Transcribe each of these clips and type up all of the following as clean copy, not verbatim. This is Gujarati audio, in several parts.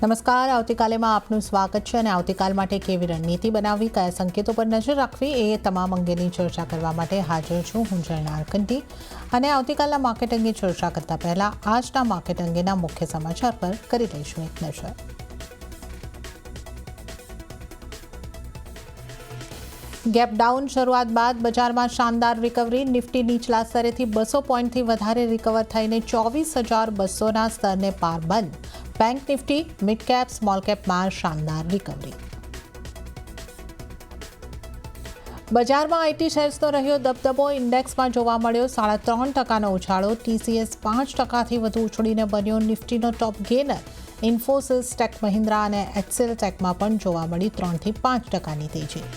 નમસ્કાર, આવતીકાલેમાં આપનું સ્વાગત છે અને આવતીકાલ માટે કેવી રણનીતિ બનાવવી, કયા સંકેતો પર નજર રાખવી એ તમામ અંગેની ચર્ચા કરવા માટે હાજર છું હું જયના અરકંટી. અને આવતીકાલના માર્કેટ અંગે ચર્ચા કરતા પહેલા આજના માર્કેટ અંગેના મુખ્ય સમાચાર પર કરી લઈશું એક નજર. ગેપ ડાઉન શરૂઆત બાદ બજારમાં શાનદાર રિકવરી. નિફ્ટી નીચલા સ્તરેથી 200 પોઈન્ટથી વધારે રિકવર થઈને 24,200ના સ્તરને પાર બંધ. Bank Nifty, mid cap, small કેપમાં શાનદાર રિકવરી. બજારમાં આઈટી શેર્સનો રહ્યો દબદબો. ઇન્ડેક્સમાં જોવા મળ્યો 3.5%નો ઉછાળો. ટીસીએસ 5%થી વધુ ઉછળીને બન્યો નિફ્ટીનો top gainer. Infosys, Tech Mahindra અને એચસીએલ ટેકમાં પણ જોવા મળી 3થી 5%ની તેજી.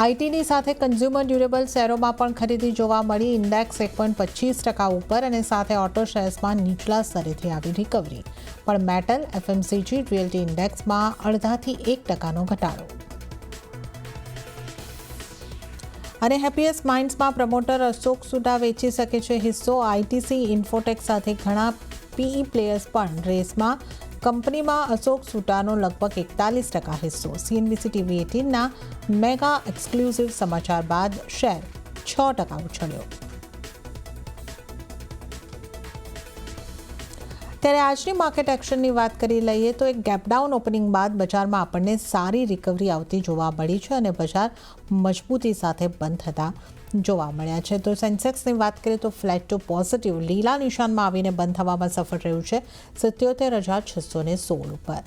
આઈટીની સાથે કન્ઝ્યુમર ડ્યુરેબલ શેરોમાં પણ ખરીદી જોવા મળી. ઇન્ડેક્સ 1.25% ઉપર અને સાથે ઓટો શેર્સમાં નીચલા સ્તરેથી આવી રિકવરી. પણ મેટલ, એફએમસીજી, રિયલ્ટી ઇન્ડેક્સમાં 0.5થી 1%નો ઘટાડો. અને હેપીએસ્ટ માઇન્ડ્સમાં પ્રમોટર અશોક સુડા વેચી શકે છે હિસ્સો. આઈટીસી, ઇન્ફોટેક સાથે ઘણા પીઈ પ્લેયર્સ પણ રેસમાં. કંપનીમાં અશોક સુટાનો લગભગ 41% હિસ્સો. સીએનબીસી ટીવી 18ના મેગા એક્સક્લુઝિવ સમાચાર બાદ શેર 6% ઉછળ્યો. ત્યારે આજની માર્કેટ એક્શનની વાત કરી લઈએ તો એક ગેપડાઉન ઓપનિંગ બાદ બજારમાં આપણને સારી રિકવરી આવતી જોવા મળી છે અને બજાર મજબૂતી સાથે બંધ થતા જોવા મળ્યા છે. તો સેન્સેક્સની વાત કરીએ તો ફ્લેટ ટુ પોઝિટિવ લીલા નિશાનમાં આવીને બંધ થવામાં સફળ રહ્યું છે 77,616 ઉપર.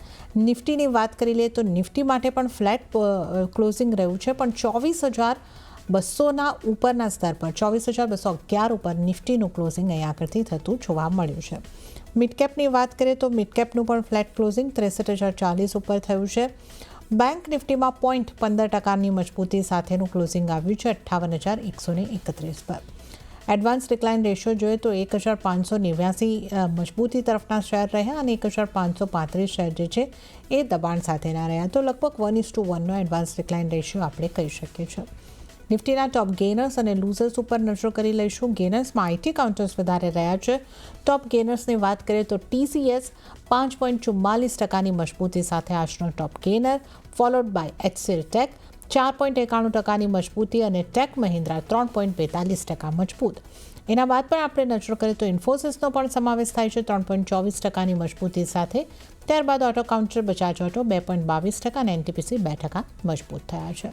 નિફ્ટીની વાત કરી લઈએ તો નિફ્ટી માટે પણ ફ્લેટ ક્લોઝિંગ રહ્યું છે પણ 24,200ના ઉપરના સ્તર પર 24,211 ઉપર નિફ્ટીનું ક્લોઝિંગ અહીંયા આગળથી થતું જોવા મળ્યું છે. મિડકેપની વાત કરીએ તો મિડકેપનું પણ ફ્લેટ ક્લોઝિંગ 63,040 ઉપર થયું છે. બેંક નિફ્ટીમાં 0.15%ની મજબૂતી સાથેનું ક્લોઝિંગ આવ્યું છે 58,131 પર. એડવાન્સ ડિક્લાઇન રેશિયો જોઈએ તો 1,589 મજબૂતી તરફના શેર રહ્યા અને 1,535 શેર જે છે એ દબાણ સાથેના રહ્યા. તો લગભગ 1:1નો એડવાન્સ ડિક્લાઇન રેશિયો આપણે કહી શકીએ છીએ. નિફ્ટીના ટોપ ગેનર્સ અને લૂઝર્સ ઉપર નજર કરી લઈશું. ગેનર્સમાં આઈટી કાઉન્ટર્સ વધારે રહ્યા છે. ટોપ ગેનર્સની વાત કરીએ તો ટીસીએસ 5.44%ની મજબૂતી સાથે આજનો top gainer, followed by HCL Tech 4.91%ની મજબૂતી અને ટેક મહિન્દ્રા 3.42% મજબૂત. એના બાદ પણ આપણે નજર કરીએ તો ઇન્ફોસિસનો પણ સમાવેશ થાય છે 3.24%ની મજબૂતી સાથે. ત્યારબાદ ઓટો કાઉન્ટર બજાજ ઓટો 2.22% અને એનટીપીસી 2% મજબૂત થયા છે.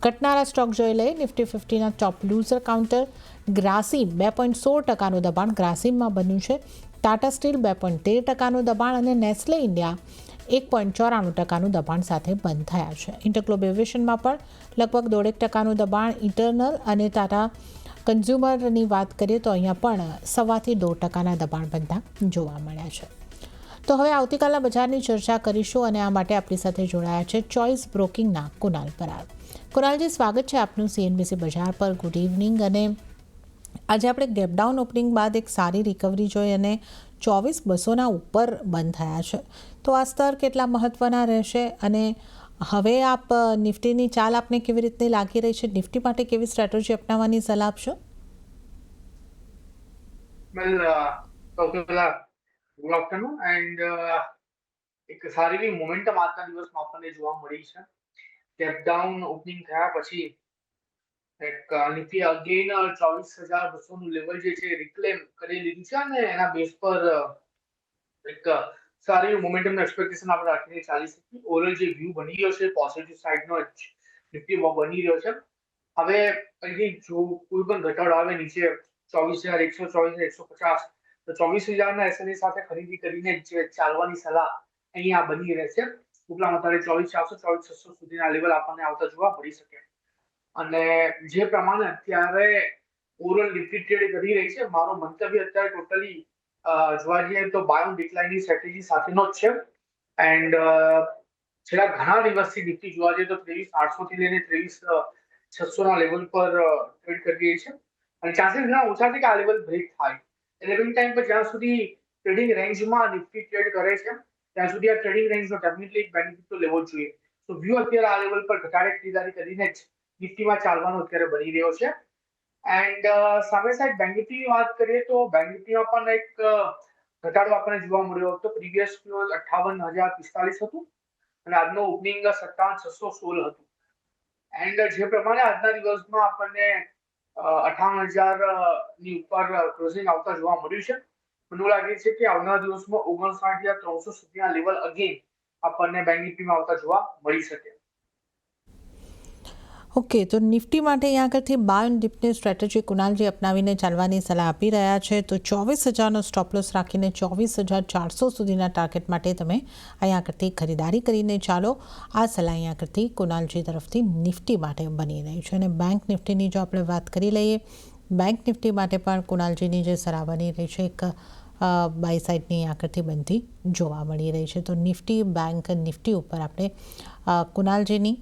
ઘટનારા સ્ટોક જોઈ લઈએ. નિફ્ટી 50ના ટોપ લૂઝર કાઉન્ટર ગ્રાસિમ 2.16%નું દબાણ ગ્રાસિમમાં બન્યું છે. ટાટા સ્ટીલ 2.13%નું દબાણ અને નેસ્લે ઇન્ડિયા 1.94%નું દબાણ સાથે બંધ થયા છે. ઇન્ટરગ્લોબ એવિએશનમાં પણ લગભગ 1.5%નું દબાણ. ઇટરનલ અને ટાટા કન્ઝ્યુમરની વાત કરીએ તો અહીંયા પણ 1.25% દબાણ બનતા જોવા મળ્યા છે. તો હવે આવતીકાલના બજારની ચર્ચા કરીશું અને આ માટે આપણી સાથે જોડાયા છે ચોઇસ બ્રોકિંગના કુનાલ પરાર. કુનાલજી, સ્વાગત છે આપનું સીએનબીસી બજાર પર. Good evening. અને આજે આપણે ગેપડાઉન ઓપનિંગ બાદ એક સારી રિકવરી જોઈ અને 24,200ના ઉપર બંધ થયા છે. તો આ સ્તર કેટલા મહત્વના રહેશે અને હવે આપ નિફ્ટીની ચાલ આપને કેવી રીતની લાગી રહી છે? નિફ્ટી માટે કેવી સ્ટ્રેટેજી અપનાવવાની સલાહ આપશો? સૌથી પહેલા ગુડ આફ્ટરનૂન એન્ડ એક સારી એવી મોમેન્ટમ આજના દિવસમાં આપણને જોવા મળી છે. ગેપ ડાઉન ઓપનિંગ થયા પછી એક નિફ્ટી અગેન 24,200નું લેવલ જે છે રિક્લેમ કરી લીધું છે અને એના બેઝ પર એક સારી એવી મોમેન્ટમનો એક્સપેક્ટેશન આપણે રાખીને ચાલી શકીએ. ઓવરઓલ જે વ્યૂ બની રહ્યો છે પોઝિટિવ સાઇડનો નિફ્ટીમાં બની રહ્યો છે. હવે અહીંથી જો કોઈ પણ ઘટાડો આવે નીચે 24,100, 24,150 તો 24,000ના એસએલએ સાથે ખરીદી કરીને જે ચાલવાની સલાહ અહીંયા બની રહેશે. ઉપલા મથાળે 24,400, 24,600 સુધીના લેવલ આપણને આવતા જોવા મળી શકે. અને જે પ્રમાણે અત્યારે ઓવરઓલ નિફ્ટી ટ્રેડ કરી રહી છે, મારો મંતવ્ય અત્યારે ટોટલી જોવા જઈએ તો બાય ઓન ડિક્લાઇનની સ્ટ્રેટેજી સાથેનો જ છે. એન્ડ છેલ્લા ઘણા દિવસથી નિફ્ટી જોવા જઈએ તો 23,800થી લઈને 23,600ના લેવલ પર ટ્રેડ કરી રહી છે અને ચાન્સીસ ઘણા ઓછા છે કે આ લેવલ બ્રેક થાય. 11 ટાઈમ પર જ્યાં સુધી ટ્રેડિંગ રેન્જમાં નિફ્ટી ટ્રેડ કરે છે ત્યાં સુધી આ ટ્રેડિંગ રેન્જનો ડેફિનેટલી એક બેનિફિટ તો લેવો જ જોઈએ. તો વ્યૂ અત્યારે આ લેવલ પર ઘટાડે ખરીદારી કરીને જ નિફ્ટીમાં ચાલવાનો અત્યારે બની રહ્યો છે. એન્ડ સામે સાઈડ બેંક નિફ્ટીની વાત કરીએ તો બેંક નિફ્ટીમાં પણ એક ઘટાડો આપણને જોવા મળ્યો હતો. પ્રીવિયસ ક્લોઝ 58,045 હતું અને આજનો ઓપનિંગ 57,616 હતું. એન્ડ જે પ્રમાણે આજના દિવસમાં આપણને 58,000 ની ઉપર ક્લોઝિંગ આવતા જોવા મળ્યું છે. મને લાગે છે કે આવનારા દિવસમાં 59,300 સુધીના લેવલ અગેન આપણને બેંક નિફ્ટીમાં આવતા જોવા મળી શકે. ઓકે, તો નિફ્ટી માટે અહીંયા આગળથી બાય એન્ડ ડિપની સ્ટ્રેટેજી કુનાલજી અપનાવીને ચાલવાની સલાહ આપી રહ્યા છે. તો 24,000નો સ્ટોપ લોસ રાખીને 24,400 સુધીના ટાર્ગેટ માટે તમે અહીંયા આગળથી ખરીદારી કરીને ચાલો. આ સલાહ અહીંયા આગળથી કુનાલજી તરફથી નિફ્ટી માટે બની રહી છે. અને બેંક નિફ્ટીની જો આપણે વાત કરી લઈએ, બેંક નિફ્ટી માટે પણ કુનાલજીની જે સલાહ બની રહી છે એક બાય સાઇડની આગળથી બનતી જોવા મળી રહી છે. તો નિફ્ટી બેંક નિફ્ટી ઉપર આપણે કુનાલજીની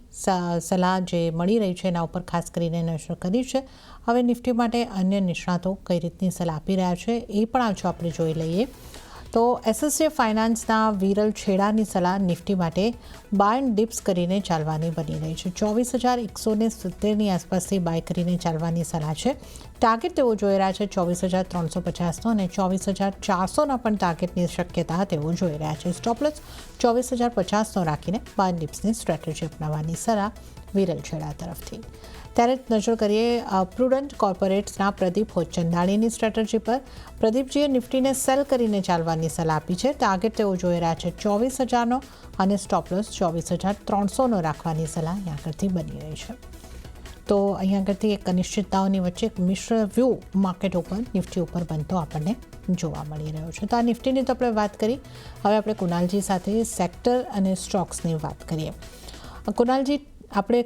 સલાહ જે મળી રહી છે એના ઉપર ખાસ કરીને નજર કરી છે. હવે નિફ્ટી માટે અન્ય નિષ્ણાતો કઈ રીતની સલાહ આપી રહ્યા છે એ પણ આજે આપણે જોઈ લઈએ. તો એસએસજે ફાઇનાન્સના વિરલ છેડાની સલાહ નિફ્ટી માટે બાય એન્ડ ડિપ્સ કરીને ચાલવાની બની રહી છે. 24,170ની આસપાસથી બાય કરીને ચાલવાની સલાહ છે. ટાર્ગેટ તેઓ જોઈ રહ્યા છે 24,350નો અને 24,400ના પણ ટાર્ગેટની શક્યતા તેઓ જોઈ રહ્યા છે. સ્ટોપ લોસ 24,050નો રાખીને બાય એન્ડ ડિપ્સની સ્ટ્રેટેજી અપનાવવાની સલાહ વિરલ છેડા તરફથી. ત્યારે નજર કરીએ પ્રુડન્ટ કોર્પોરેટ્સના પ્રદીપ હોચંદાણીની સ્ટ્રેટેજી પર. પ્રદીપજીએ નિફ્ટીને સેલ કરીને ચાલવાની સલાહ આપી છે. ટાર્ગેટ તેઓ જોઈ રહ્યા છે 24,000નો અને સ્ટોપ લોસ 24,300નો રાખવાની સલાહ અહીંયા આગળથી બની રહી છે. તો અહીંયા આગળથી એક અનિશ્ચિતતાઓની વચ્ચે એક મિશ્ર વ્યૂ માર્કેટ ઉપર નિફ્ટી ઉપર બનતો આપણને જોવા મળી રહ્યો છે. તો આ નિફ્ટીની તો આપણે વાત કરી. હવે આપણે કુનાલજી સાથે સેક્ટર અને સ્ટોક્સની વાત કરીએ. કુનાલજી, આપણે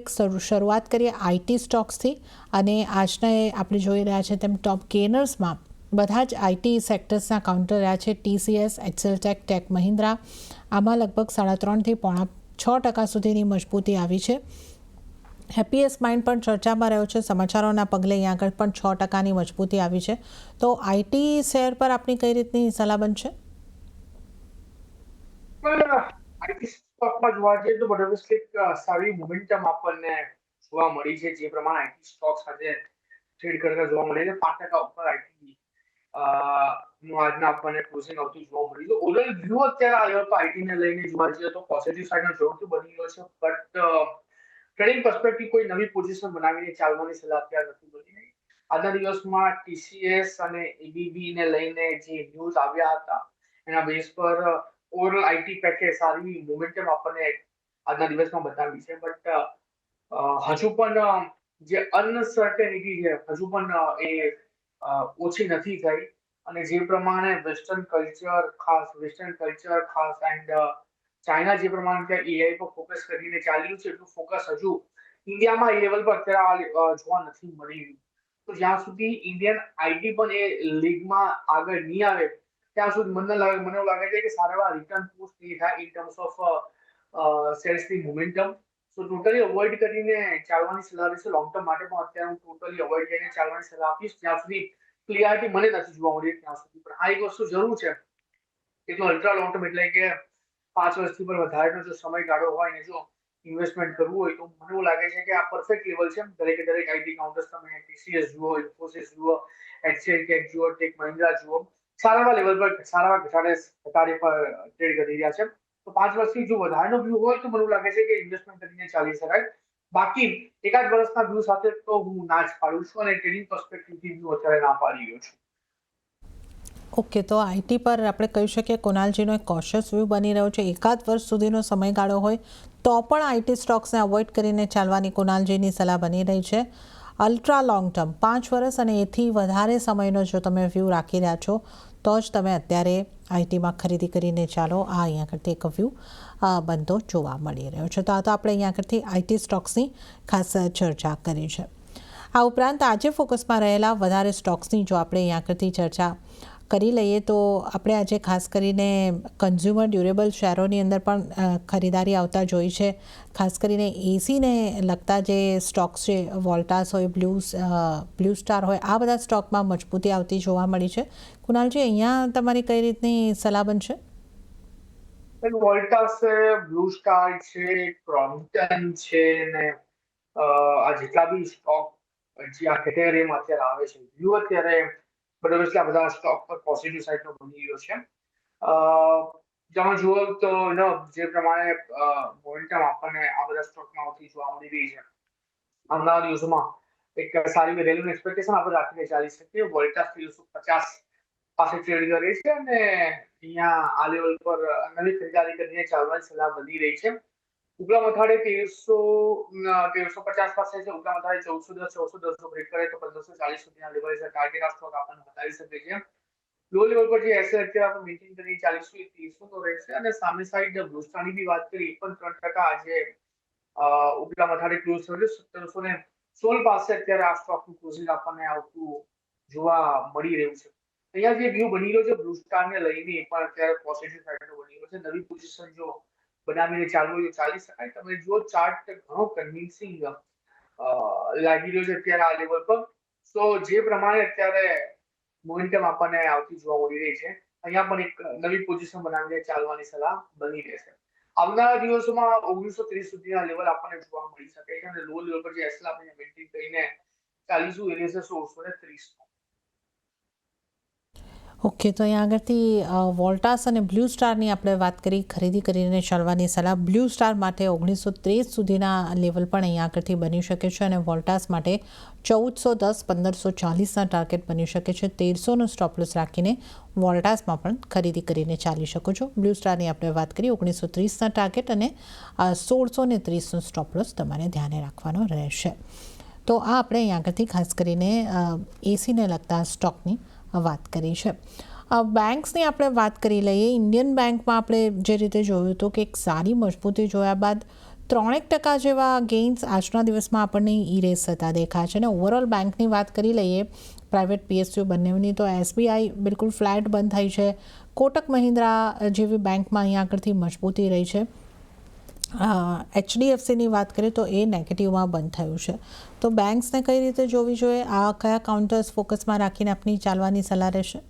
શરૂઆત કરીએ આઈટી સ્ટોક્સથી અને આજના આપણે જોઈ રહ્યા છે તેમ ટોપ ગેનર્સમાં બધા જ આઈટી સેક્ટર્સના કાઉન્ટર રહ્યા છે. TCS, એક્સેલટેક, ટેક મહિન્દ્રા, આમાં લગભગ 3.5% થી 6% સુધીની મજબૂતી આવી છે. હેપીએસ્ટ માઇન્ડ પણ ચર્ચામાં રહ્યો છે. સમાચારોના પગલે અહીંયા આગળ પણ 6%ની મજબૂતી આવી છે. તો આઈટી શેર પર આપની કઈ રીતની સલાહ બનશે? આઈટી સ્ટોકમાં જોવા જઈએ તો ઓબ્વિયસલી સારી મોમેન્ટમ આપણને જોવા મળી છે. જે પ્રમાણે આઈટી સ્ટોક્સ આજે ટ્રેડ કરતા જોવા મળે છે 5% ઉપર આઈટી નું આજના આપણને ક્લોઝિંગ આવતું જોવા મળ્યું છે. ઓવરઓલ વ્યૂ અત્યારે આ લેવલ પર આઈટી ને લઈને જોવા જઈએ તો પોઝિટિવ સાઈડનો જરૂરથી બની રહ્યો છે. બટ ટ્રેડિંગ પર્સપેક્ટિવ કોઈ નવી પોઝિશન બનાવીને ચાલવાની સલાહ અત્યારે નથી બની રહી. આજના દિવસમાં TCS અને ABB ને લઈને જે ન્યૂઝ આવ્યા હતા એના બેઝ પર ઓવરઓલ આઈટી પેકેજ સારી મોમેન્ટમ આપણને આજના દિવસમાં બતાવી છે. બટ હજુ પણ જે અનસર્ટેનિટી છે હજુ પણ એ ઓછી નથી થઈ. અને જે પ્રમાણે વેસ્ટર્ન કલ્ચર ખાસ એન્ડ ચાઇના જે પ્રમાણે ત્યાં એઆઈ પર ફોકસ કરીને ચાલ્યું છે એટલું ફોકસ હજુ ઇન્ડિયામાં એ લેવલ પર અત્યારે જોવા નથી મળી રહ્યું. તો જ્યાં સુધી ઇન્ડિયન આઈટી પણ એ લીગમાં આગળ નહીં આવે ત્યાં સુધી મને એવું લાગે છે કે સારા એવા રિટર્ન પોસ્ટ નહીં થાય ઇન ટર્મ્સ ઓફ સેલ્સની મોમેન્ટમ. સો ટોટલી અવોઇડ કરીને ચાલવાની સલાહ રહેશે. લોંગ ટર્મ માટે પણ અત્યારે હું ટોટલી અવોઇડ કરીને ચાલવાની સલાહ આપીશ. જ્યાં સુધી ક્લિયરિટી મને નથી જોવા મળી ત્યાં સુધી. પણ આ એક વસ્તુ જરૂર છે કે જો અલ્ટ્રા લોંગ ટર્મ એટલે કે 5 વર્ષથી પણ વધારેનો જો સમયગાળો હોય ને જો ઇન્વેસ્ટમેન્ટ કરવું હોય તો મને એવું લાગે છે કે આ પરફેક્ટ લેવલ છે. દરેકે દરેક આઈટી કાઉન્ટર્સ તમે TCS જુઓ, ઇન્ફોસિસ જુઓ, એચસીએલ જુઓ, ટેક મહિન્દ્રા જુઓ, સારા લેવલ પર સારા ઘટાડે પર ટ્રેડ કરી રહ્યા છે. તો 5 વર્ષથી જો વધારેનો વ્યૂ હોય તો મને એવું લાગે છે કે ઇન્વેસ્ટમેન્ટ કરીને ચાલી શકાય. બાકી એકાદ વર્ષના વ્યૂ સાથે તો હું ના જ પાડું છું અને ટ્રેડિંગ પર્સપેક્ટિવથી વ્યૂ અત્યારે ના પાડી રહ્યો છું. ઓકે, તો આઈટી પર આપણે કહી શકીએ કુનાલજીનો એક કોશિયસ વ્યૂ બની રહ્યો છે. એકાદ વર્ષ સુધીનો સમયગાળો હોય તો પણ આઈટી સ્ટોક્સને અવોઇડ કરીને ચાલવાની કુનાલજીની સલાહ બની રહી છે. અલ્ટ્રા લોંગ ટર્મ 5 વર્ષ અને એથી વધારે સમયનો જો તમે વ્યૂ રાખી રહ્યા છો તો જ તમે અત્યારે આઈટીમાં ખરીદી કરીને ચાલો. આ અહીંયા આગળથી એક વ્યૂ બનતો જોવા મળી રહ્યો છે. તો આ તો આપણે અહીંયા આગળથી આઈટી સ્ટોક્સની ખાસ ચર્ચા કરી છે. આ ઉપરાંત આજે ફોકસમાં રહેલા વધારે સ્ટોક્સની જો આપણે અહીંયા આગળથી ચર્ચા કરી લઈએ તો આપણે આજે ખાસ કરીને કન્ઝ્યુમર ડ્યુરેબલ શેરોની અંદર પણ ખરીદારી આવતા જોઈ છે. ખાસ કરીને એસીને લગતા જે સ્ટોક્સ છે, વોલ્ટાસ હોય, બ્લુ સ્ટાર હોય, આ બધા સ્ટોકમાં મજબૂતી આવતી જોવા મળી છે. કુનાલજી, અહીંયા તમારી કઈ રીતની સલાહ બનશે? વોલ્ટાસ છે, બ્લુ સ્ટાર છે, ક્રોમ્પ્ટન છે ને આ જેટલા બી સ્ટોક જે આ કેટેગરીમાં અત્યારે આવે છે વ્યૂ અત્યારે બરોબર છે. આ બધા સ્ટોક પર પોઝિટિવ સાઈડનો બની રહ્યો છે. તમે જુઓ તો જે પ્રમાણે મોમેન્ટમ આપણને આ બધા સ્ટોકમાંથી જોવા મળી રહી છે આવનારા દિવસોમાં એક સારી રેલીનું એક્સપેક્ટેશન આપણે રાખીને ચાલી શકીએ. વોલ્ટાસ 350 પાસે ટ્રેડ કરે છે અને અહીંયા આ લેવલ પર નવી ખરીદારી કરીને ચાલવાની સલાહ વધી રહી છે. ઉપલા મથાળે 1350 પાસે છે. ઉપલા મથાળે 1410 બ્રેક કરે તો 1540 સુધીના લેવલ છે. ટાર્ગેટ આ સ્ટોક આપણને બતાવી શકે છે. લો લેવલ પર જે એસએલ અત્યારે આપણે મેન્ટેન કરી ચાલીશું એ 300 નો રહેશે અને સામે સાઈડ બ્લુ સ્ટારની બી વાત કરી એ પણ 3% આજે ઉપલા મથાળે ક્લોઝ થયો છે. 1716 પાસે અત્યારે આ સ્ટોકનું ક્લોઝિંગ આપણને આવતું જોવા મળી રહ્યું છે. અહીંયા જે વ્યૂ બની રહ્યો છે બ્લુ સ્ટારને લઈને એ પણ અત્યારે પોઝિટિવ સાઈડનો બની રહ્યો છે. નવી પોઝિશન જો બનાવીને ચાલવું હોય તો ચાલી શકાય. તમે જો ચાર્ટ ઘણો કન્વિન્સિંગ લાગી રહ્યો છે અત્યારે આ લેવલ પર. તો જે પ્રમાણે અત્યારે મોમેન્ટમ આપણને આવતી જોવા મળી રહી છે અહીંયા પણ એક નવી પોઝિશન બનાવીને ચાલવાની સલાહ બની રહેશે. આવનારા દિવસોમાં 1930 સુધીના લેવલ આપણને જોવા મળી શકે છે અને લો લેવલ પર જે એસએલ આપણે મેન્ટેન કરીને ચાલીશું એ રહેશે 1630. ઓકે, તો અહીંયા આગળથી વોલ્ટાસ અને બ્લુ સ્ટારની આપણે વાત કરી, ખરીદી કરીને ચાલવાની સલાહ. બ્લુ સ્ટાર માટે 1930 સુધીના લેવલ પણ અહીંયા આગળથી બની શકે છે અને વોલ્ટાસ માટે 1410 1540ના ટાર્ગેટ બની શકે છે. 1300નો સ્ટોપલોસ રાખીને વોલ્ટાસમાં પણ ખરીદી કરીને ચાલી શકો છો. બ્લુ સ્ટારની આપણે વાત કરી 1930ના ટાર્ગેટ અને 1630નો સ્ટોપલોસ તમારે ધ્યાને રાખવાનો રહેશે. તો આ આપણે અહીંયા આગળથી ખાસ કરીને એસીને લગતા સ્ટોકની વાત કરી છે. બેંક્સની આપણે વાત કરી લઈએ. ઇન્ડિયન બેંકમાં આપણે જે રીતે જોયું હતું કે એક સારી મજબૂતી જોયા બાદ 3% જેવા ગેઇન્સ આજના દિવસમાં આપણને ઇરેઝ થતા દેખાય છે. અને ઓવરઓલ બેંકની વાત કરી લઈએ પ્રાઇવેટ PSU બંનેની, તો SBI બિલકુલ ફ્લેટ બંધ થઈ છે. કોટક મહિન્દ્રા જેવી બેંકમાં અહીંયા આગળથી મજબૂતી રહી છે. HDFCની વાત કરીએ તો એ નેગેટિવમાં બંધ થયું છે. તો બેંક્સને કઈ રીતે જોવી જોઈએ? આ કયા કાઉન્ટર્સ ફોકસમાં રાખીને આપની ચાલવાની સલાહ રહેશે?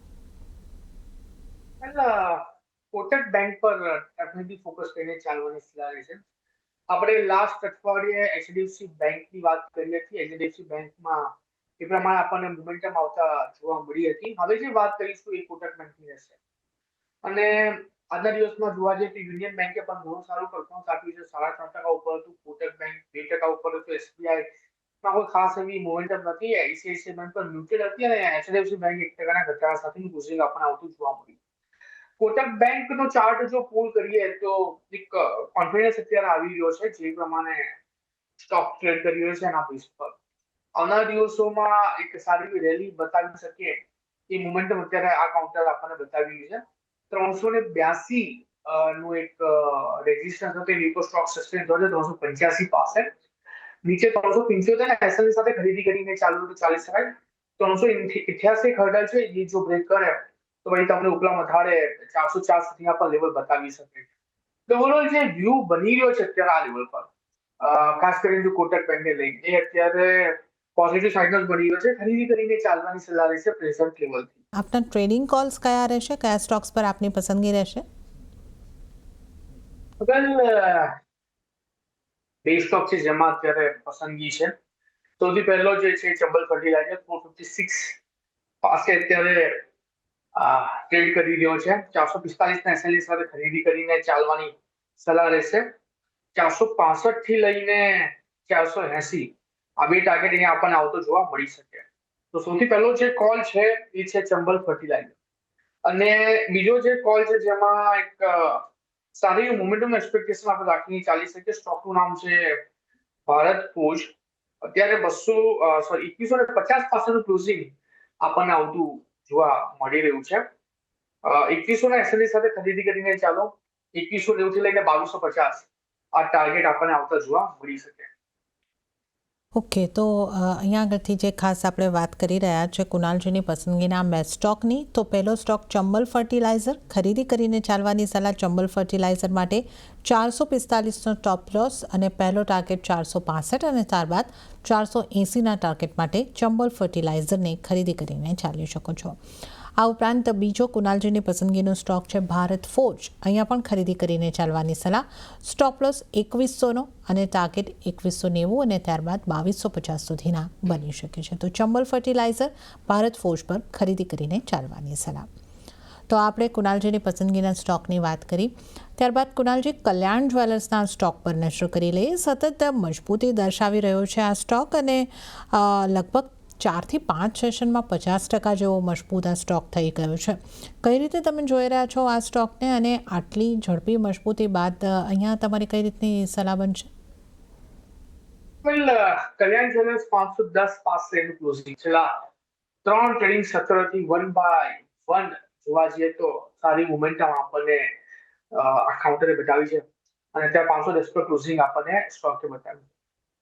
કોટક બેંક પર ડેફિનેટલી ફોકસ કરીને ચાલવાની સલાહ રહેશે. આપણે લાસ્ટ અઠવાડિયે HDFC બેંકની વાત કરી હતી. HDFC બેંકમાં એ પ્રમાણે આપણને મોમેન્ટમ આવતા જોવા મળી હતી. હવે જે વાત કરીશું એ કોટક બેંકની રહેશે અને આજના દિવસમાં જોવા જઈએ તો યુનિયન બેંકે પણ ઘણું સારું પરફોર્મન્સ આપ્યું છે. 3.5% ઉપર હતું. કોટક બેંક 2% ઉપર હતું. SBI માં કોઈ ખાસ એવી મોમેન્ટમ નથી. ICICI બેંક પણ ન્યુટ્રલ હતી અને HDFC બેંક 1%ના ઘટાડા સાથેનું ક્લોઝિંગ આપણને આવતું જોવા મળ્યું. કોટક બેંકનો ચાર્ટ જો પુલ કરીએ તો એક કોન્ફિડન્સ અત્યારે આવી રહ્યો છે જે પ્રમાણે સ્ટોક ટ્રેડ કરી રહ્યો છે એના બેઝ પર. આવનારા દિવસોમાં એક સારી રેલી બતાવી શકે એ મોમેન્ટમ અત્યારે આ કાઉન્ટર આપણને બતાવી રહ્યું છે. 382 નું એક રેઝિસ્ટન્સ હતો. ન્યુકો સ્ટોક સસ્ટેન થયો છે 385 પાસે. નીચે 375 એસએલ સાથે ખરીદી કરીને ચાલુ તો ચાલી શકાય. 388 હર્ડલ છે એ જો બ્રેક કરે તો ભાઈ તમને ઉપલા મથાળે 404 સુધીના પર લેવલ બતાવી શકે. તો ઓવરઓલ જે વ્યૂ બની રહ્યો છે અત્યારે આ લેવલ પર ખાસ કરીને જો કોટક બેંકને લઈને એ અત્યારે પોઝિટિવ સાઇનલ બની રહ્યો છે. ખરીદી કરીને ચાલવાની સલાહ રહેશે પ્રેઝન્ટ લેવલથી. આપના ટ્રેડિંગ કોલ્સ કયા રહેશે? કયા સ્ટોક્સ પર આપની પસંદગી રહેશે? બે સ્ટોક છે જેમાં અત્યારે પસંદગી છે. સૌથી પહેલો જે છે ચંબલ ફર્ટિલાઇઝર 456 પાસે અત્યારે ટ્રેડ કરી રહ્યો છે. 445 એસએલ સાથે ખરીદી કરીને ચાલવાની સલાહ રહેશે. 465 થી લઈને 480 આ બે ટાર્ગેટ અહીંયા આપણને આવતો જોવા મળી શકે. તો સૌથી પહેલો જે કોલ છે એ છે ચંબલ ફર્ટિલાઇઝર અને બીજો જે કોલ છે જેમાં એક સારી મોમેન્ટમ એક્સપેક્ટેશન આપણે રાખીને ચાલી શકીએ. સ્ટોકનું નામ છે ભારત ફોર્જ. અત્યારે 2150 પાસેનું ક્લોઝિંગ આપણને આવતું જોવા મળી રહ્યું છે. 2100 ના એસએલ સાથે ખરીદી કરીને ચાલો. 2190 થી લઈને 2250 આ ટાર્ગેટ આપણને આવતા જોવા મળી શકે. ઓકે, તો અહીંયા આગળથી જે ખાસ આપણે વાત કરી રહ્યા છે કુનાલજીની પસંદગીના બે સ્ટોકની, તો પહેલો સ્ટોક ચંબલ ફર્ટિલાઇઝર. ખરીદી કરીને ચાલવાની સલાહ ચંબલ ફર્ટિલાઇઝર માટે 445નો ટોપ લોસ અને પહેલો ટાર્ગેટ 465 અને ત્યારબાદ 480ના ટાર્ગેટ માટે ચંબલ ફર્ટિલાઇઝરને ખરીદી કરીને ચાલી શકો છો. આ ઉપરાંત બીજો કુનાલજીની પસંદગીનો સ્ટોક છે ભારત ફોર્જ. અહીંયા પણ ખરીદી કરીને ચાલવાની સલાહ. સ્ટોપ લોસ 2100નો અને ટાર્ગેટ 2190 અને ત્યારબાદ 2250 સુધીના બની શકે છે. તો ચંબલ ફર્ટિલાઇઝર, ભારત ફોર્જ પર ખરીદી કરીને ચાલવાની સલાહ. તો આપણે કુનાલજીની પસંદગીના સ્ટોકની વાત કરી. ત્યારબાદ કુનાલજી, કલ્યાણ જ્વેલર્સના સ્ટોક પર નજર કરી લઈએ. સતત મજબૂતી દર્શાવી રહ્યો છે આ સ્ટોક અને લગભગ 4 થી 5 સેશનમાં 50% જેવો મજબૂત આ સ્ટોક થઈ ગયો છે. કઈ રીતે તમે જોઈ રહ્યા છો આ સ્ટોકને અને આટલી ઝડપી મજબૂતી બાદ અહીંયા તમારી કઈ રીતની સલાહ બનશે? કલ્યાણ જ્વેલર્સ 510 પાસે એનું ક્લોઝિંગ છેલ્લા 3 ટ્રેડિંગ સત્રથી 1 બાય 1 જોવા જઈએ તો સારી મોમેન્ટમ આપણને આ કાઉન્ટરે બતાવી છે અને ત્યાં 510 પર ક્લોઝિંગ આપણને સ્ટોકે બતાવ્યું.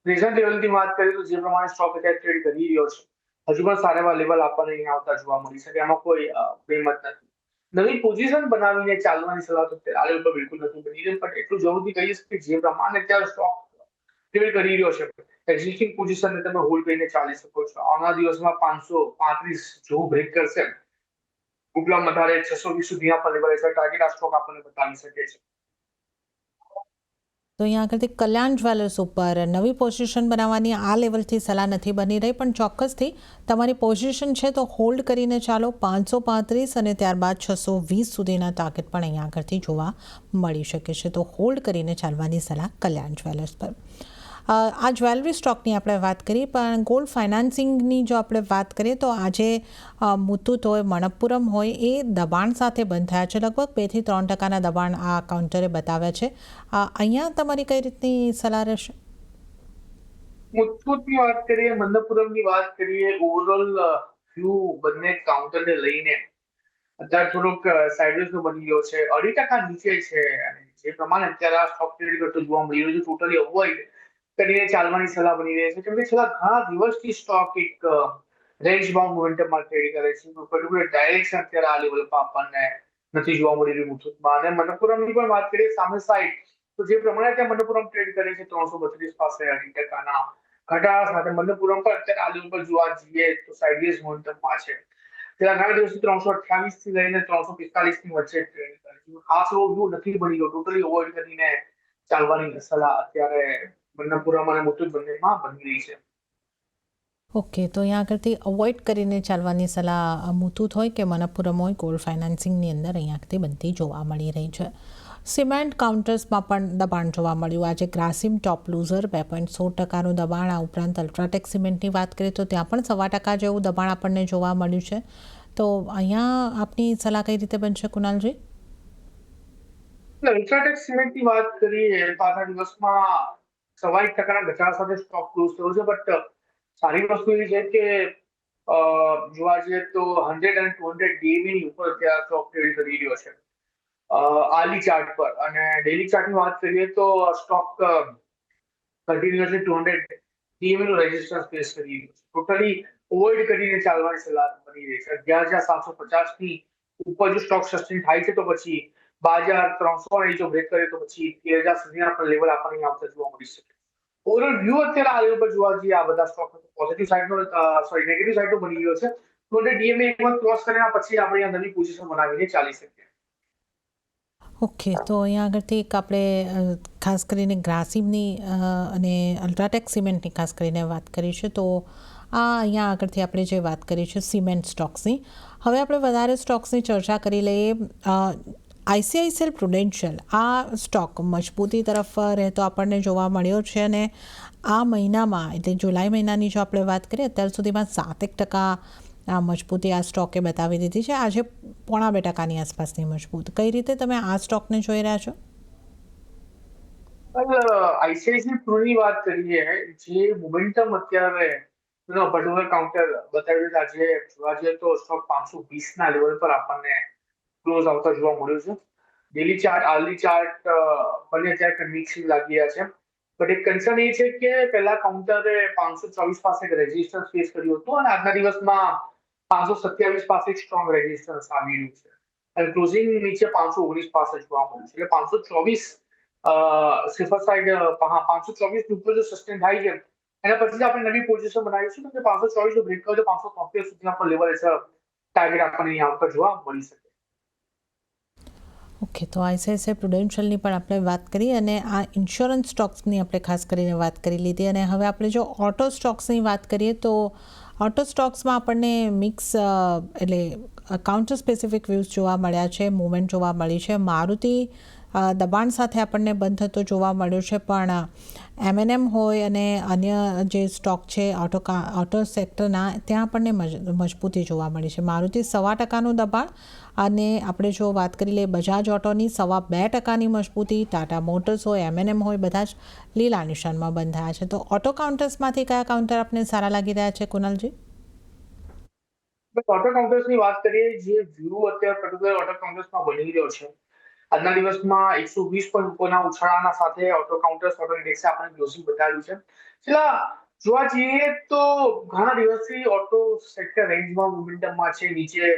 પ્રેઝન્ટ લેવલની વાત કરીએ તો જે પ્રમાણે સ્ટોક અત્યારે ટ્રેડ કરી રહ્યો છે, હજુ પણ સારા એવા લેવલ આપણને અહીંયા આવતા જોવા મળી શકે, એમાં કોઈ બેમત નથી. નવી પોઝિશન બનાવીને ચાલવાની સલાહ તો અત્યારે આ લેવલ પર બિલકુલ નથી બની રહી, પણ એટલું જરૂરથી કહીશ કે જે પ્રમાણે અત્યારે સ્ટોક ટ્રેડ કરી રહ્યો છે, એક્ઝિસ્ટિંગ પોઝિશનને તમે હોલ્ડ કરીને ચાલી શકો છો. આવનારા દિવસમાં 535 જો બ્રેક કરશે, ઉપલા વધારે 620 સુધી આપણને લેવલ છે, ટાર્ગેટ આ સ્ટોક આપણને બતાવી શકે છે. તો અહીંયા આગળથી કલ્યાણ જ્વેલર્સ ઉપર નવી પોઝિશન બનાવવાની આ લેવલથી સલાહ નથી બની રહી, પણ ચોક્કસથી તમારી પોઝિશન છે તો હોલ્ડ કરીને ચાલો. 535 અને ત્યારબાદ 620 સુધીના ટાર્ગેટ પણ અહીંયા આગળથી જોવા મળી શકે છે, તો હોલ્ડ કરીને ચાલવાની સલાહ કલ્યાણ જ્વેલર્સ પર. આ જ્વેલરી સ્ટોકની આપણે વાત કરી, પણ ગોલ્ડ ફાઇનાન્સિંગની જો આપણે વાત કરીએ તો આજે મુથુટ હોય, મણપ્પુરમ હોય, એ દબાણ સાથે બંધ થયા છે. લગભગ 2 થી 3% દબાણ આ કાઉન્ટરે બતાવ્યા છે. અહીંયા તમારી કઈ રીતની સલાહ રહેશે? મુથુટની વાત કરીએ, મણપ્પુરમની વાત કરીએ, ઓવરઓલ વ્યૂ બંને કાઉન્ટરને લઈને અત્યારે થોડોક સાઇડવેઝનો બની ગયો છે, 2.5% નીચે છે અને જે પ્રમાણે અત્યારે આ સ્ટોક ટ્રેડ કરતો જોવા મળી રહ્યો છે, ટોટલી અવોઇડ કરીને ચાલવાની સલાહ બની રહી છે, કેમ કે છેલ્લા ઘણા દિવસથી સ્ટોક એક રેન્જ બાઉન્ડ મોમેન્ટમમાં ટ્રેડ કરે છે. પર્ટિક્યુલર ડાયરેક્શન અત્યારે આ લેવલ પર આપણને નથી જોવા મળી રહ્યું મુથુટમાં. અને મણપ્પુરમની પણ વાત કરીએ સામે સાઈડ, તો જે પ્રમાણે ત્યાં મણપ્પુરમ ટ્રેડ કરે છે 332 પાસે 2.5% ઘટાડા સાથે, મણપ્પુરમ પર અત્યારે આ લેવલ પર જોવા જઈએ તો સાઇડવેઝ મોમેન્ટમમાં છે. છેલ્લા ઘણા દિવસથી 328 થી લઈને 345 ની વચ્ચે ટ્રેડ કરે છે. ખાસ એવો વ્યૂ નથી બની ગયો, ટોટલી અવોઇડ કરીને ચાલવાની સલાહ અત્યારે મણપ્પુરમ અને મુથુટ બંનેમાં બની રહી છે. ઓકે, તો અહીંયા આગળથી અવોઇડ કરીને ચાલવાની સલાહ મુથુટ હોય કે મણપ્પુરમ હોય, ગોલ્ડ ફાઇનાન્સિંગની અંદર અહીંયાથી બનતી જોવા મળી રહી છે. સિમેન્ટ કાઉન્ટર્સમાં પણ દબાણ જોવા મળ્યું. આજે ગ્રાસિમ ટોપ લૂઝર 2.16%નું દબાણ. આ ઉપરાંત અલ્ટ્રાટેક સિમેન્ટની વાત કરીએ તો ત્યાં પણ 1.25% જેવું દબાણ આપણને જોવા મળ્યું છે. તો અહીંયા આપની સલાહ કઈ રીતે બનશે કુનાલજી? અલ્ટ્રાટેક સિમેન્ટની વાત કરીએ તો આજના દિવસમાં 1.25% ઘટાડા સાથે સ્ટોક ક્લોઝ થયો છે, બટ સારી વસ્તુ એ છે કે જોવા જઈએ તો 100 અને 200 ડેની ઉપર ત્યાં સ્ટોક ટ્રેડ કરી રહ્યો છે આર્લી ચાર્ટ પર. અને ડેલી ચાર્ટની વાત કરીએ તો સ્ટોક કન્ટિન્યુઅસલી 200 ડીએમએ નું રેઝિસ્ટન્સ ફેસ કરી રહ્યો છે. ટોટલી અવોઇડ કરીને ચાલવાની સલાહ બની રહી છે. 11,750 ની ઉપર જો સ્ટોક સસ્ટેન થાય છે તો પછી 12,300 જો બ્રેક કરે તો પછી 13,000 સુધીના પણ લેવલ આપણને આવતા જોવા મળી શકે. ઓવરઓલ વ્યૂ અત્યારે આ લેવલ પર જોવા જઈએ આ બધા સ્ટોક પોઝિટિવ સાઈડનો નેગેટિવ સાઈડનો બની ગયો છે. તો ડીએમએ ક્રોસ કર્યા પછી આપણે આ નવી પોઝિશન બનાવીને ચાલી શકીએ. ઓકે, તો અહીંયા આગળથી એક આપણે ખાસ કરીને ગ્રાસિમની અને અલ્ટ્રાટેક સિમેન્ટની ખાસ કરીને વાત કરી છે. તો આ અહીંયા આગળથી આપણે જે વાત કરી છે સિમેન્ટ સ્ટોક્સની, હવે આપણે વધારે સ્ટોક્સની ચર્ચા કરી લઈએ. ICICI પ્રુડેન્શિયલ આ સ્ટોક મજબૂતી તરફ રહેતો આપણને જોવા મળ્યો છે અને આ મહિનામાં એટલે જુલાઈ મહિનાની જો આપણે વાત કરીએ અત્યાર સુધીમાં 7% મજબૂતી આ સ્ટોકે બતાવી દીધી છે. આજે 0.25%ની આસપાસની મજબૂત. કઈ રીતે તમે આ સ્ટોકને જોઈ રહ્યા છો? આઈસીઆઈસીઆઈ પ્રુની વાત કરીએ, જે મોમેન્ટમ અત્યારે પર્ટિક્યુલર કાઉન્ટર બતાવ્યું છે, આજે જોવા જઈએ તો સ્ટોક 520 ના લેવલ પર આપણને ક્લોઝ આવતા જોવા મળ્યું છે. ડેલી ચાર્ટ, આર્લી ચાર્ટ બંને અત્યારે મિક્સિંગ લાગી રહ્યા છે. બટ એક કન્સર્ન એ છે કે પહેલા કાઉન્ટરે 524 પાસે એક રેઝિસ્ટન્સ ફેસ કર્યું હતું અને આજના દિવસમાં 527 પાસે એક સ્ટ્રોંગ રેઝિસ્ટન્સ આવી રહ્યું છે અને ક્લોઝિંગ નીચે 519 પાસે જોવા મળ્યું છે. એટલે 524 સિફર સાઇડ 524 ઉપર જો સસ્ટેન થાય છે એના પછી આપણે નવી પોઝિશન બનાવીશું તો 524 જો બ્રેક કરે તો 573 સુધીના પણ લેવલ ટાર્ગેટ આપણને અહીંયા આવતા જોવા મળી શકે. ઓકે, તો ICICI પ્રુડેન્શિયલની પણ આપણે વાત કરી અને આ ઇન્સ્યોરન્સ સ્ટોક્સની આપણે ખાસ કરીને વાત કરી લીધી. અને હવે આપણે જો ઓટો સ્ટોક્સની વાત કરીએ તો ઓટો સ્ટોક્સમાં આપણને મિક્સ એટલે કાઉન્ટર સ્પેસિફિક વ્યૂઝ જોવા મળ્યા છે, મૂવમેન્ટ જોવા મળી છે. મારુતિ દબાણ સાથે આપણને બંધ થતો જોવા મળ્યો છે, પણ M&M હોય અને અન્ય જે સ્ટોક છે ઓટો સેક્ટરના, ત્યાં આપણને મજબૂતી જોવા મળી છે. મારુતિ 1.25% દબાણ, અને આપણે જો વાત કરી લઈએ બજાજ ઓટોની 2.25% મજબૂતી, ટાટા મોટર્સ હોય, M&M હોય, બધા જ લીલા નિશાનમાં બંધ થયા છે. તો ઓટો કાઉન્ટર્સમાંથી કયા કાઉન્ટર આપને સારા લાગી રહ્યા છે, કુનાલજી? ઓટો કાઉન્ટર્સની વાત કરીએ, જે વ્યૂ અત્યારે પર્ટિક્યુલર ઓટો કાઉન્ટર્સમાં બની રહ્યો છે, આજના દિવસમાં 120 પોઈન્ટ ઉપરના ઉછાળાના સાથે ઓટો કાઉન્ટર્સ ઓટો ઇન્ડેક્સે આપણને ક્લોઝિંગ બતાવ્યું છે. છેલ્લા જોવા જઈએ તો ઘણા દિવસથી ઓટો સેક્ટર રેન્જમાં મોમેન્ટમમાં છે. નીચે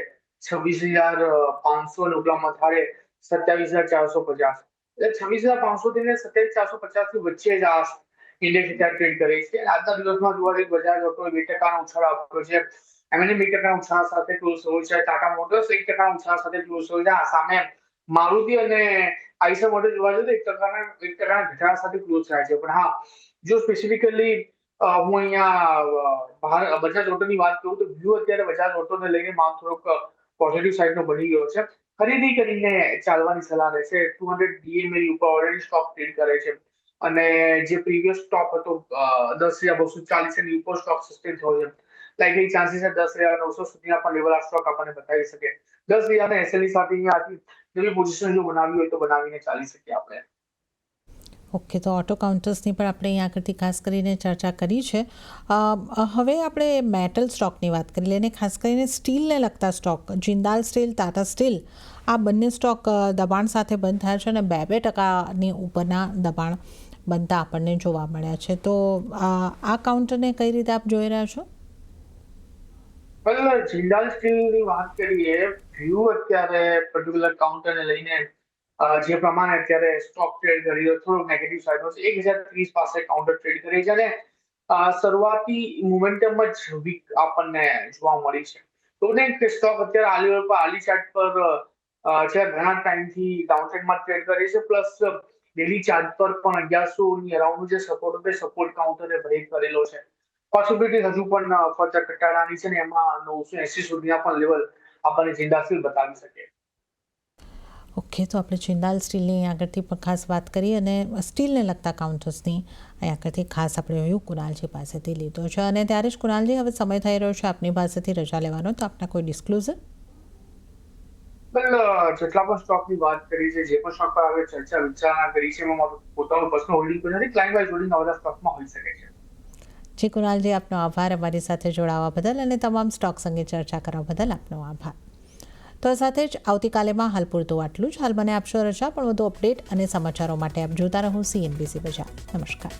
26,500 અને ઉપલામાં થાળે 27,450. એટલે 26,500 થી 27,450 ની વચ્ચે જ આ ઇન્ડેક્સ અત્યારે ટ્રેડ કરે છે. આજના દિવસમાં જોવા જઈએ બજાજ ઓટો 2% ઉછાળો આપ્યો છે. M&M 2% ઉછાળા સાથે ક્લોઝ થયો છે. ટાટા મોટર્સ 1% ઉછાળા સાથે ક્લોઝ થયો છે. આ સામે મારુતિ અને આઈસર મોટર જોવા જઈએ તો 1% ઘટાડા સાથે ક્લોઝ થયા છે. પણ હા, જો સ્પેસિફિકલી હું અહીંયા બજાજ ઓટોની વાત કરું તો વ્યૂ અત્યારે બજાજ ઓટોને લઈને માલ થોડોક પોઝિટિવ સાઈડનો બની ગયો છે. ખરીદી કરીને ચાલવાની સલાહ રહેશે. 200 DMA ઉપર ઓલરેડી સ્ટોક ટ્રેડ કરે છે, અને જે પ્રીવિયસ સ્ટોક હતો 10,240 એની ઉપર સ્ટોક સસ્ટેન થયો છે. લાઇકલી ચાન્સીસ છે 10,900 સુધીના પણ લેવલ આ સ્ટોક આપણને બતાવી શકે. 10,000 SLE સાથે અહીંયા નવી પોઝિશન જો બનાવવી હોય તો બનાવીને ચાલી શકીએ આપણે. ઓકે, તો ઓટો કાઉન્ટર્સની પણ આપણે અહીંયા આગળથી ખાસ કરીને ચર્ચા કરી છે. હવે આપણે મેટલ સ્ટોકની વાત કરી લઈએ, અને ખાસ કરીને સ્ટીલને લગતા stock, Jindal steel, Tata steel, આ બંને સ્ટોક દબાણ સાથે બંધ થયા છે, અને 2% ઉપરના દબાણ બનતા આપણને જોવા મળ્યા છે. તો આ કાઉન્ટરને કઈ રીતે આપ જોઈ રહ્યા છો? જિંદાલ સ્ટીલની વાત કરીએ, વ્યૂ અત્યારે પર્ટિક્યુલર કાઉન્ટરને લઈને જે પ્રમાણે અત્યારે સ્ટોક ટ્રેડ કરી રહ્યો થોડો નેગેટિવ સાઈડનો છે. 1,030 પાસે કાઉન્ટર ટ્રેડ કરે છે, અને શરૂઆતી મોમેન્ટમ જ વીક આપણને જોવા મળી છે. તો ને સ્ટોક અત્યારે આલી ચાર્ટ પર છે, ઘણા ટાઈમથી ડાઉન ટ્રેન્ડમાં ટ્રેડ કરે છે. પ્લસ ડેલી ચાર્ટ પર પણ 1100 ની અરાઉન્ડ જે સપોર્ટ હતો, સપોર્ટ કાઉન્ટરે બ્રેક કરેલો છે. પોસિબિલિટી હજુ પણ ફર્ધર ઘટાડાની છે, ને એમાં 980 સુધીના પણ લેવલ આપણને જિંદાલ સ્ટીલ બતાવી શકે. ઓકે, તો આપણે જિંદાલ સ્ટીલની આગળથી પણ ખાસ વાત કરી, અને સ્ટીલને લગતા કાઉન્ટર્સની અહીં આગળથી ખાસ આપણે વ્યૂ કુનાલજી પાસેથી લીધો છે. અને ત્યારે જ કુનાલજી, હવે સમય થઈ રહ્યો છે આપની પાસેથી રજા લેવાનો, તો આપના કોઈ ડિસ્ક્લોઝર? જેટલા પણ સ્ટોકની વાત કરી છે, જે પણ સ્ટોક પર આપણે ચર્ચા વિચારણા કરી છે, એમાં મારું પોતાનું પર્સનલ હોલ્ડિંગ કોઈ નથી. ક્લાયન્ટ વાઇઝ હોલ્ડિંગ આ બધા સ્ટોકમાં હોઈ શકે છે. જી કુનાલજી, આપનો આભાર અમારી સાથે જોડાવા બદલ, અને તમામ સ્ટોક્સ અંગે ચર્ચા કરવા બદલ આપનો આભાર. તો સાથે જ આવતીકાલેમાં હાલ પૂરતું આટલું જ. હાલ મને આપશો રજા, પણ વધુ અપડેટ અને સમાચારો માટે આપ જોતા રહો CNBC બજાર. નમસ્કાર.